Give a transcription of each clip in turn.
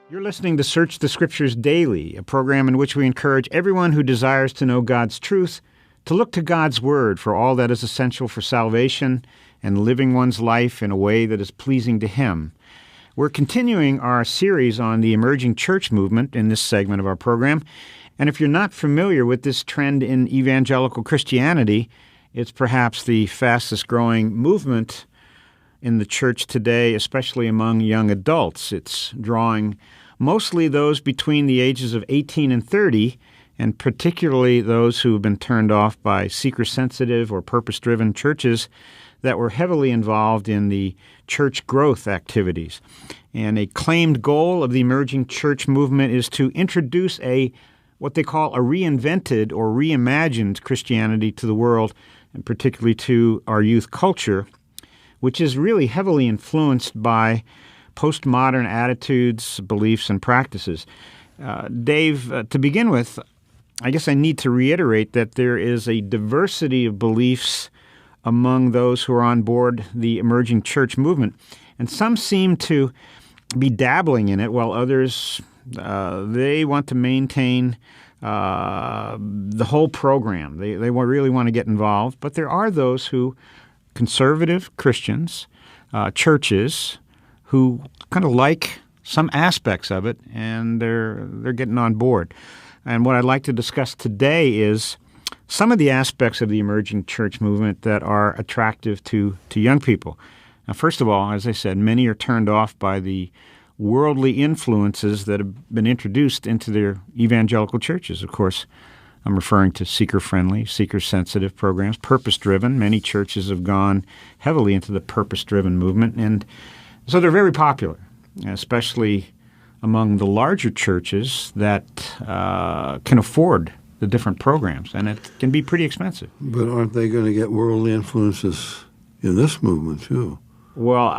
You're listening to Search the Scriptures Daily, a program in which we encourage everyone who desires to know God's truth to look to God's Word for all that is essential for salvation and living one's life in a way that is pleasing to Him. We're continuing our series on the emerging church movement in this segment of our program, and if you're not familiar with this trend in evangelical Christianity, it's perhaps the fastest growing movement in the church today, especially among young adults. It's drawing mostly those between the ages of 18 and 30, and particularly those who have been turned off by seeker-sensitive or purpose-driven churches that were heavily involved in the church growth activities. And a claimed goal of the emerging church movement is to introduce what they call a reinvented or reimagined Christianity to the world, and particularly to our youth culture, which is really heavily influenced by postmodern attitudes, beliefs, and practices. Dave, to begin with, I guess I need to reiterate that there is a diversity of beliefs among those who are on board the emerging church movement, and some seem to be dabbling in it, while others, they want to maintain the whole program. They really want to get involved, but there are those who, conservative Christians, churches, who kind of like some aspects of it, and they're getting on board. And what I'd like to discuss today is some of the aspects of the emerging church movement that are attractive to young people. Now, first of all, as I said, many are turned off by the worldly influences that have been introduced into their evangelical churches. Of course, I'm referring to seeker-friendly, seeker-sensitive programs, purpose-driven. Many churches have gone heavily into the purpose-driven movement, and so they're very popular, especially among the larger churches that can afford the different programs, and it can be pretty expensive. But aren't they going to get worldly influences in this movement, too? Well,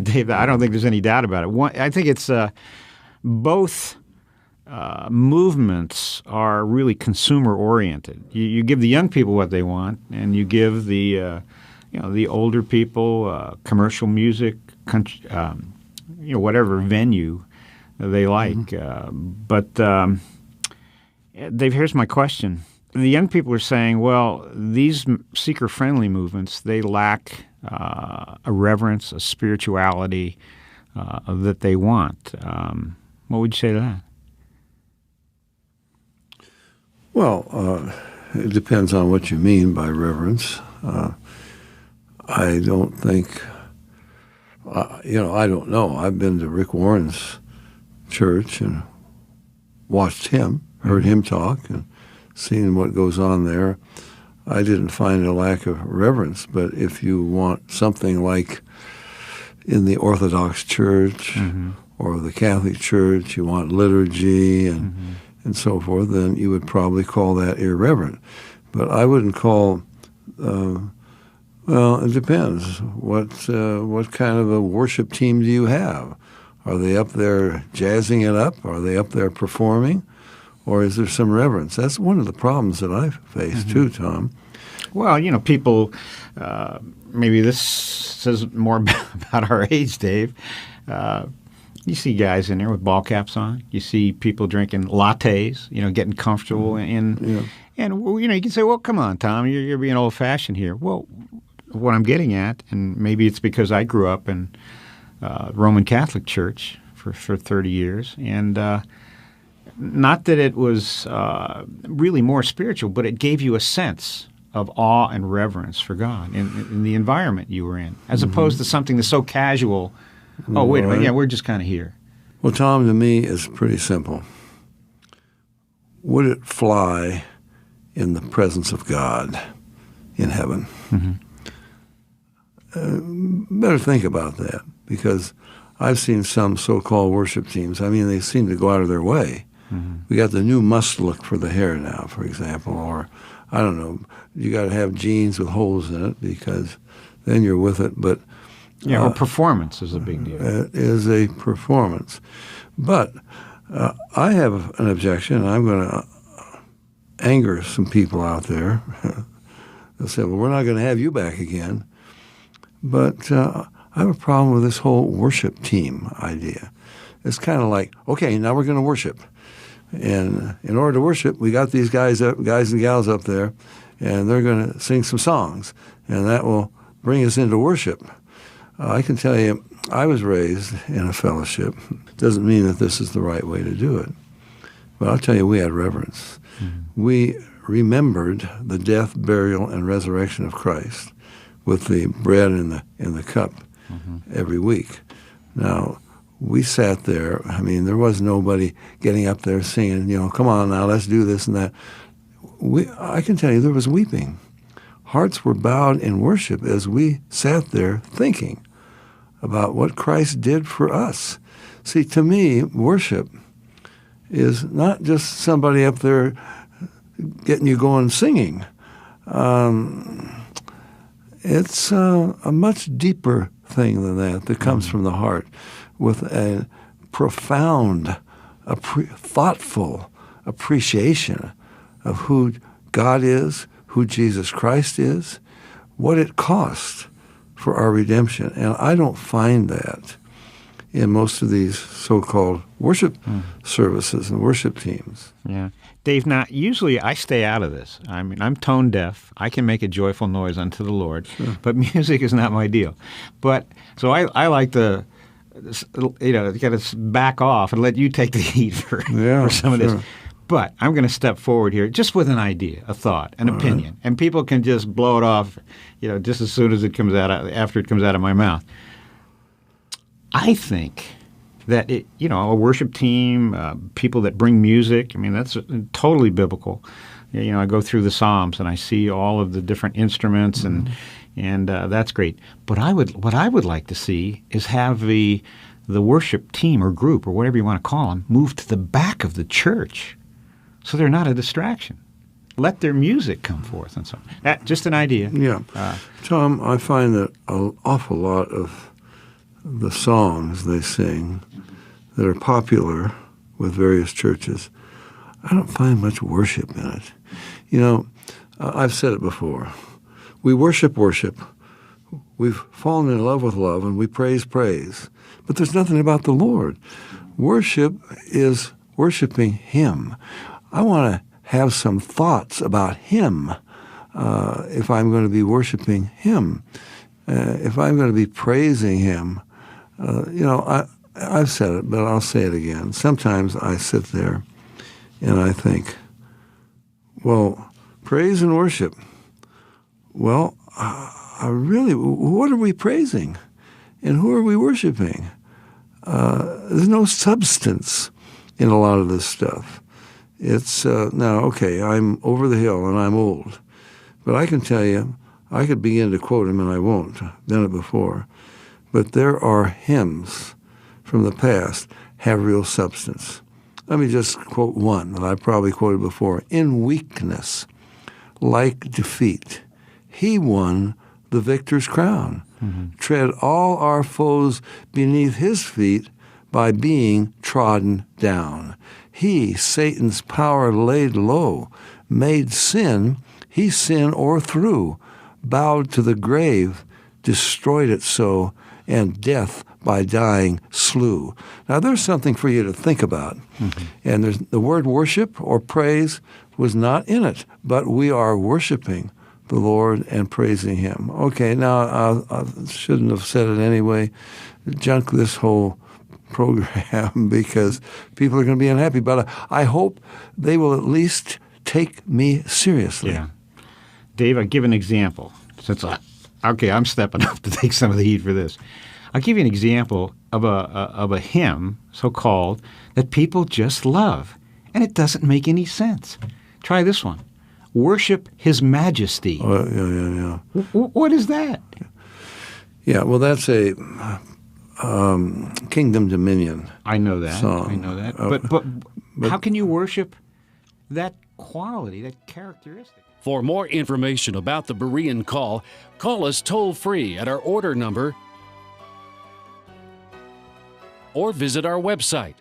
Dave, I don't think there's any doubt about it. I think it's both movements are really consumer-oriented. You give the young people what they want, and you give the older people commercial music, country, whatever venue they like. Mm-hmm. Dave, here's my question. The young people are saying, well, these seeker-friendly movements, they lack a reverence, a spirituality that they want. What would you say to that? Well, it depends on what you mean by reverence. I don't think, I don't know. I've been to Rick Warren's church and watched him, heard him talk, and seen what goes on there. I didn't find a lack of reverence, but if you want something like in the Orthodox Church or the Catholic Church, you want liturgy and so forth, then you would probably call that irreverent. But I wouldn't call, it depends. What kind of a worship team do you have? Are they up there jazzing it up? Are they up there performing? Or is there some reverence? That's one of the problems that I've faced too, Tom. Well, people, maybe this says more about our age, Dave. You see guys in there with ball caps on. You see people drinking lattes, getting comfortable. And you can say, well, come on, Tom, you're being old-fashioned here. Well, what I'm getting at, and maybe it's because I grew up in Roman Catholic Church for 30 years, and not that it was really more spiritual, but it gave you a sense of awe and reverence for God in the environment you were in, as opposed to something that's so casual. Oh, wait a minute, yeah, we're just kind of here. Well, Tom, to me, it's pretty simple. Would it fly in the presence of God in heaven? Better think about that, because I've seen some so-called worship teams. I mean, they seem to go out of their way. We got the new must look for the hair now, for example, or I don't know, you got to have jeans with holes in it because then you're with it. But or performance is a big deal. It is a performance. But I have an objection. I'm going to anger some people out there. They'll say, well, we're not going to have you back again. But I have a problem with this whole worship team idea. It's kind of like, okay, now we're going to worship. And in order to worship, we got these guys and gals up there, and they're going to sing some songs, and that will bring us into worship. I can tell you, I was raised in a fellowship. Doesn't mean that this is the right way to do it. But I'll tell you, we had reverence. Mm-hmm. We remembered the death, burial, and resurrection of Christ with the bread and the cup every week. Now, we sat there. I mean, there was nobody getting up there singing, come on now, let's do this and that. I can tell you there was weeping. Hearts were bowed in worship as we sat there thinking about what Christ did for us. See, to me, worship is not just somebody up there getting you going singing. It's a much deeper thing than that comes from the heart with a profound, thoughtful appreciation of who God is, who Jesus Christ is, what it cost for our redemption. And I don't find that in most of these so-called worship services and worship teams. Yeah. Dave, now, usually I stay out of this. I mean, I'm tone deaf. I can make a joyful noise unto the Lord, but music is not my deal. But so I like to, kind of back off and let you take the heat for some of this. But I'm going to step forward here just with an idea, a thought, an opinion, and people can just blow it off, just as soon as it comes out, after it comes out of my mouth. I think that a worship team, people that bring music, I mean, that's totally biblical. I go through the Psalms and I see all of the different instruments, and that's great. But what I would like to see is have the worship team or group or whatever you want to call them move to the back of the church, so they're not a distraction. Let their music come forth and so on. That's just an idea. Yeah, Tom, I find that an awful lot of the songs they sing that are popular with various churches, I don't find much worship in it. I've said it before. We worship. We've fallen in love with love, and we praise. But there's nothing about the Lord. Worship is worshiping Him. I want to have some thoughts about Him if I'm going to be worshiping Him. If I'm going to be praising Him, I've said it, but I'll say it again. Sometimes I sit there and I think, well, praise and worship. Well, what are we praising? And who are we worshiping? There's no substance in a lot of this stuff. It's, now, okay, I'm over the hill and I'm old. But I can tell you, I could begin to quote him, and I won't. I've done it before. But there are hymns from the past have real substance. Let me just quote one that I probably quoted before. In weakness, like defeat, He won the victor's crown. Mm-hmm. Tread all our foes beneath His feet by being trodden down. He, Satan's power laid low, made sin, He sin o'erthrew, bowed to the grave, destroyed it so, and death by dying slew. Now, there's something for you to think about. Mm-hmm. And the word worship or praise was not in it, but we are worshiping the Lord and praising Him. Okay, now, I shouldn't have said it anyway. Junk this whole program because people are going to be unhappy, but I hope they will at least take me seriously. Yeah. Dave, I'll give an example. I'm stepping up to take some of the heat for this. I'll give you an example of a hymn, so-called, that people just love, and it doesn't make any sense. Try this one. Worship His Majesty. Yeah. What is that? Yeah, well, that's a Kingdom Dominion. I know that. Song. But how can you worship that quality, that characteristic? For more information about the Berean Call, call us toll-free at our order number or visit our website